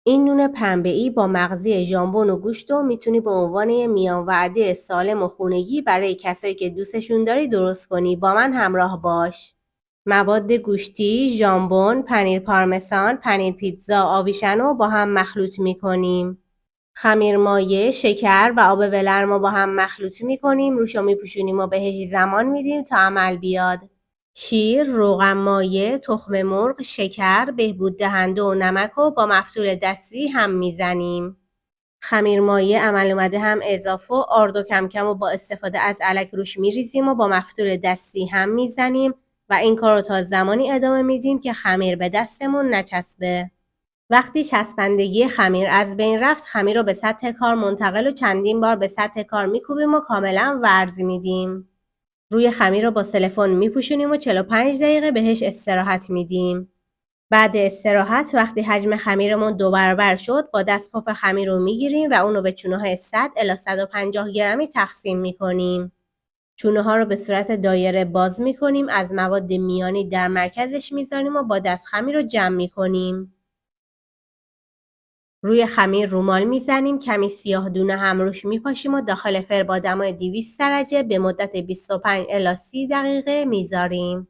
این نون پنبه‌ای با مغزی ژامبون و گوشت رو میتونی به عنوان یه میان وعده سالم و خونگی برای کسایی که دوستشون داری درست کنی. با من همراه باش. مواد گوشتی، ژامبون، پنیر پارمسان، پنیر پیتزا، آویشنو با هم مخلوط میکنیم. خمیر مایه، شکر و آب ولرم رو با هم مخلوط میکنیم. روشو میپوشونیم و بهش زمان میدیم تا عمل بیاد. شیر، روغن مایه، تخم مرغ، شکر، بهبود دهنده و نمک رو با مفتول دستی هم میزنیم. خمیر مایه عمل اومده هم اضافه و آرد و کم کم و با استفاده از الک روش میریزیم و با مفتول دستی هم میزنیم و این کار رو تا زمانی ادامه میدیم که خمیر به دستمون نچسبه. وقتی چسبندگی خمیر از بین رفت، خمیر رو به سطح کار منتقل و چندین بار به سطح کار میکوبیم و کاملا ورز میدیم. روی خمیر رو با سلفون میپوشونیم و 45 دقیقه بهش استراحت میدیم. بعد استراحت وقتی حجم خمیرمون 2 برابر شد، با دست پف خمیر رو میگیریم و اونو به چونه‌های 100 الی 150 گرمی تقسیم میکنیم. چونه ها رو به صورت دایره باز میکنیم، از مواد میانی در مرکزش میذاریم و با دست خمیر رو جمع میکنیم. روی خمیر رومال میزنیم، کمی سیاه دونه هم روش میپاشیم و داخل فر با دمای 200 درجه به مدت 25 الی 30 دقیقه میذاریم.